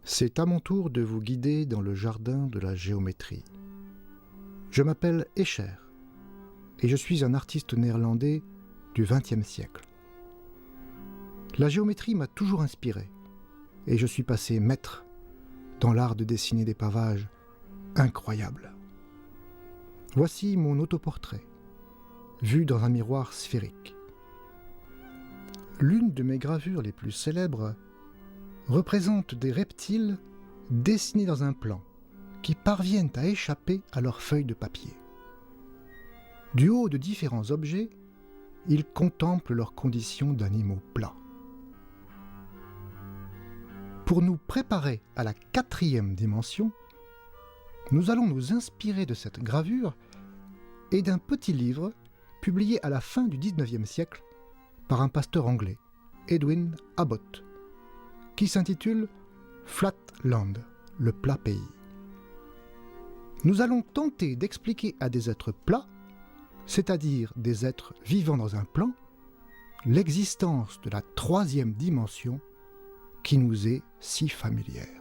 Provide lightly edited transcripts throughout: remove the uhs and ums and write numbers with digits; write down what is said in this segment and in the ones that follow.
C'est à mon tour de vous guider dans le jardin de la géométrie. Je m'appelle Escher et je suis un artiste néerlandais du XXe siècle. La géométrie m'a toujours inspiré et je suis passé maître dans l'art de dessiner des pavages incroyables. Voici mon autoportrait, vu dans un miroir sphérique. L'une de mes gravures les plus célèbres représente des reptiles dessinés dans un plan qui parviennent à échapper à leurs feuilles de papier. Du haut de différents objets, ils contemplent leurs conditions d'animaux plats. Pour nous préparer à la 4e dimension, nous allons nous inspirer de cette gravure et d'un petit livre publié à la fin du XIXe siècle par un pasteur anglais, Edwin Abbott, qui s'intitule « Flat Land », le plat pays. Nous allons tenter d'expliquer à des êtres plats, c'est-à-dire des êtres vivant dans un plan, l'existence de la 3e dimension qui nous est si familière.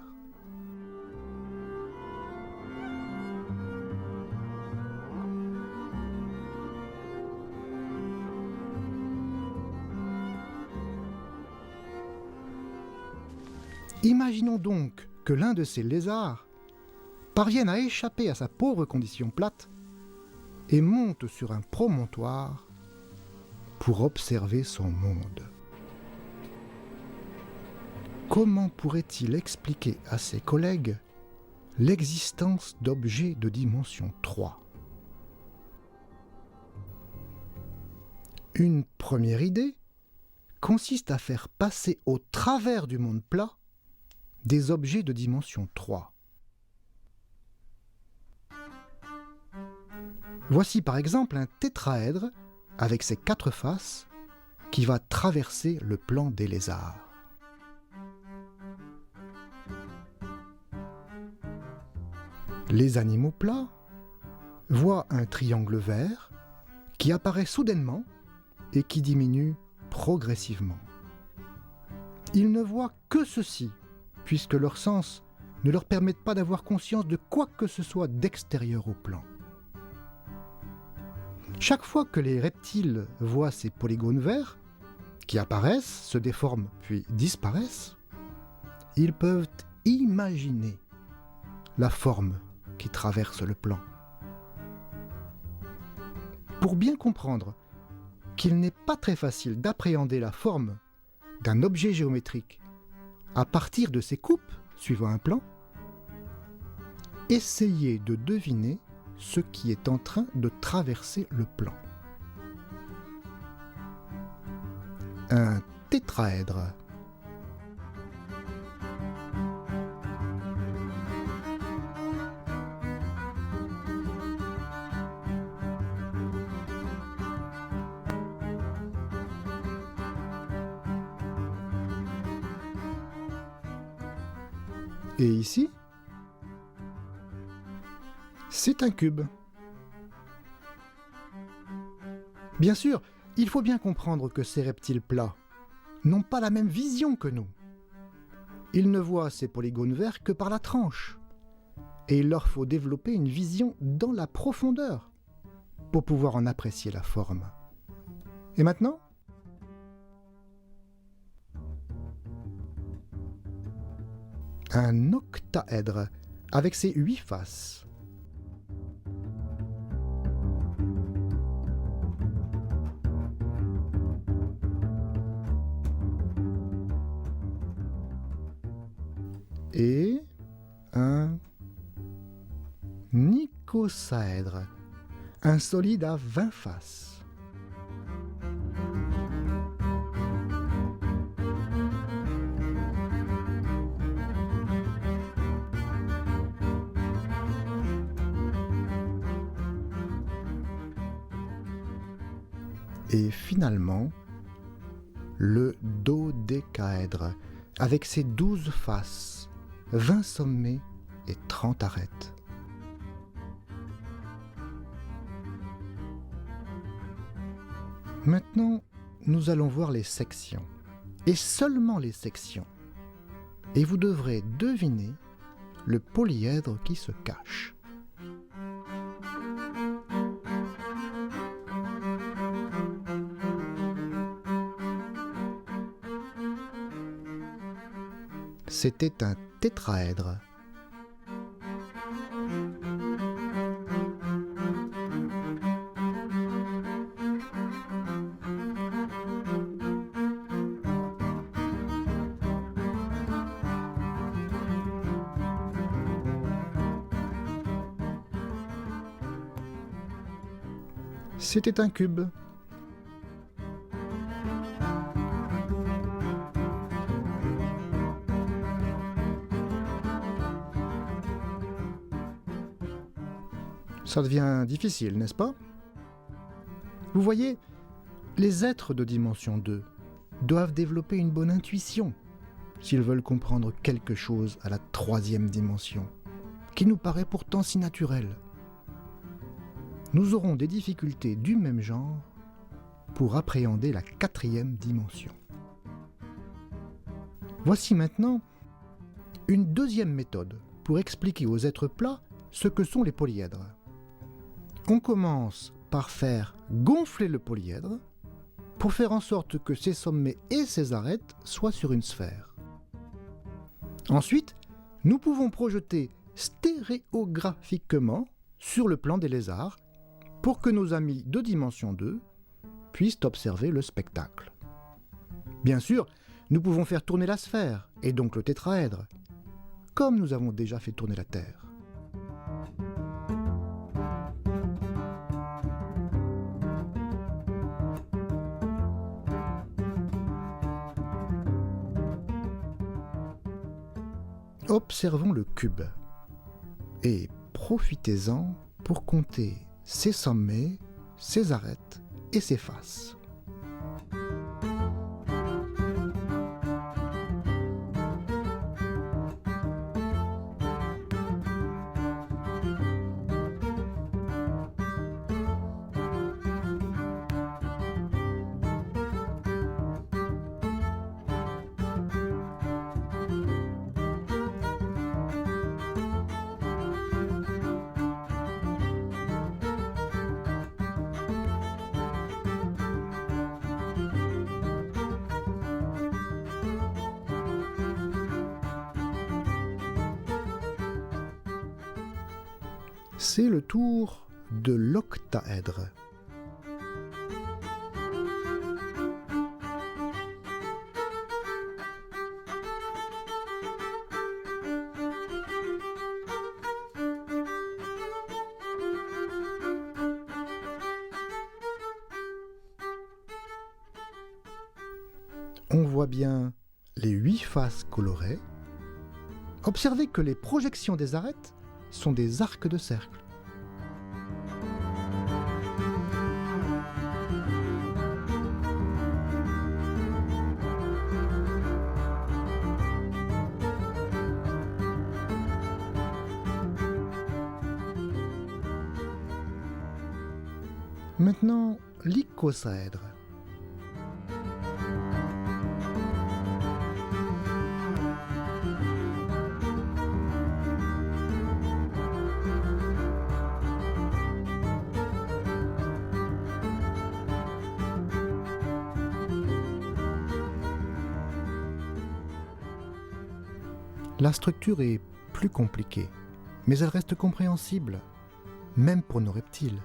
Imaginons donc que l'un de ces lézards parvienne à échapper à sa pauvre condition plate et monte sur un promontoire pour observer son monde. Comment pourrait-il expliquer à ses collègues l'existence d'objets de dimension 3 ? Une première idée consiste à faire passer au travers du monde plat des objets de dimension 3. Voici par exemple un tétraèdre avec ses 4 faces qui va traverser le plan des lézards. Les animaux plats voient un triangle vert qui apparaît soudainement et qui diminue progressivement. Ils ne voient que ceci, puisque leurs sens ne leur permettent pas d'avoir conscience de quoi que ce soit d'extérieur au plan. Chaque fois que les reptiles voient ces polygones verts, qui apparaissent, se déforment puis disparaissent, ils peuvent imaginer la forme qui traverse le plan. Pour bien comprendre qu'il n'est pas très facile d'appréhender la forme d'un objet géométrique à partir de ses coupes suivant un plan, essayez de deviner ce qui est en train de traverser le plan. Un tétraèdre. Et ici, c'est un cube. Bien sûr, il faut bien comprendre que ces reptiles plats n'ont pas la même vision que nous. Ils ne voient ces polygones verts que par la tranche. Et il leur faut développer une vision dans la profondeur pour pouvoir en apprécier la forme. Et maintenant ? Un octaèdre avec ses 8 faces. Et un icosaèdre, un solide à 20 faces. Et finalement, le dodécaèdre, avec ses 12 faces, 20 sommets et 30 arêtes. Maintenant, nous allons voir les sections, et seulement les sections. et vous devrez deviner le polyèdre qui se cache. C'était un tétraèdre. C'était un cube. Ça devient difficile, n'est-ce pas? Vous voyez, les êtres de dimension 2 doivent développer une bonne intuition s'ils veulent comprendre quelque chose à la troisième dimension, qui nous paraît pourtant si naturelle. Nous aurons des difficultés du même genre pour appréhender la quatrième dimension. Voici maintenant une deuxième méthode pour expliquer aux êtres plats ce que sont les polyèdres. On commence par faire gonfler le polyèdre pour faire en sorte que ses sommets et ses arêtes soient sur une sphère. Ensuite, nous pouvons projeter stéréographiquement sur le plan des lézards pour que nos amis de dimension 2 puissent observer le spectacle. Bien sûr, nous pouvons faire tourner la sphère, et donc le tétraèdre, comme nous avons déjà fait tourner la Terre. Observons le cube, et profitez-en pour compter ses sommets, ses arêtes et ses faces. C'est le tour de l'octaèdre. On voit bien les 8 faces colorées. Observez que les projections des arêtes sont des arcs de cercle. Maintenant, l'icosaèdre. La structure est plus compliquée, mais elle reste compréhensible, même pour nos reptiles.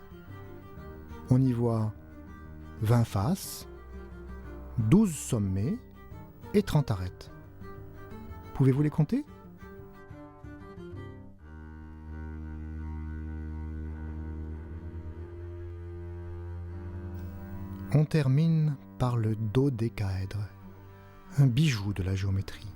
On y voit 20 faces, 12 sommets et 30 arêtes. Pouvez-vous les compter? On termine par le dodécaèdre, un bijou de la géométrie.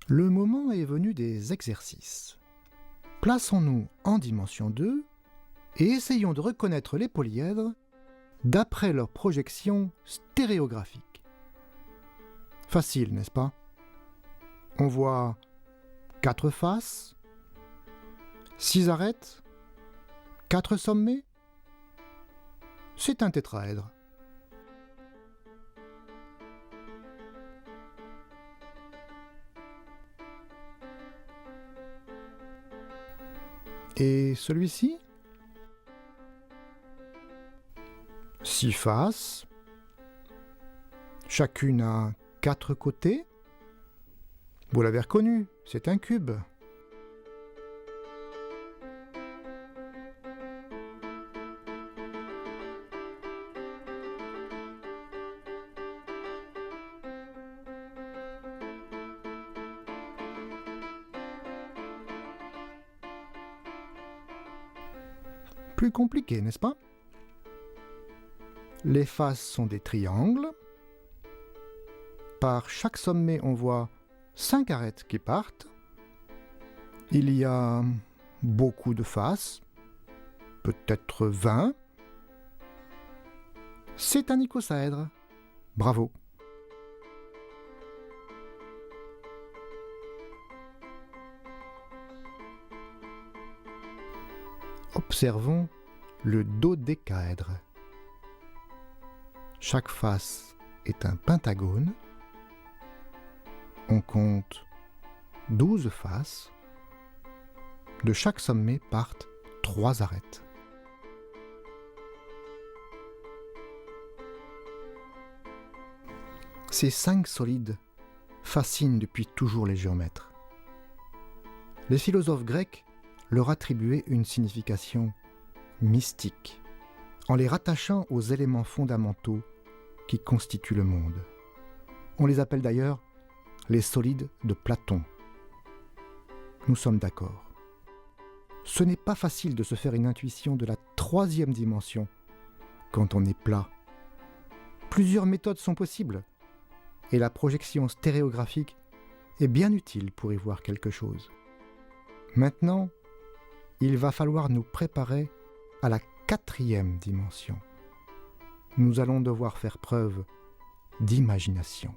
Le moment est venu des exercices. Plaçons-nous en dimension 2 et essayons de reconnaître les polyèdres d'après leur projection stéréographique. Facile, n'est-ce pas? On voit 4 faces, 6 arêtes, 4 sommets. C'est un tétraèdre. Et celui-ci? 6 faces, chacune a 4 côtés. Vous l'avez reconnu, c'est un cube. Plus compliqué, n'est-ce pas? Les faces sont des triangles. Par chaque sommet, on voit 5 arêtes qui partent. Il y a beaucoup de faces, peut-être 20. C'est un icosaèdre. Bravo! Observons le dodécaèdre. Chaque face est un pentagone. On compte 12 faces. De chaque sommet partent 3 arêtes. Ces 5 solides fascinent depuis toujours les géomètres. Les philosophes grecs leur attribuaient une signification mystique, en les rattachant aux éléments fondamentaux qui constituent le monde. On les appelle d'ailleurs les solides de Platon. Nous sommes d'accord. Ce n'est pas facile de se faire une intuition de la 3e dimension quand on est plat. Plusieurs méthodes sont possibles, et la projection stéréographique est bien utile pour y voir quelque chose. Maintenant, il va falloir nous préparer à la 4e dimension. Nous allons devoir faire preuve d'imagination.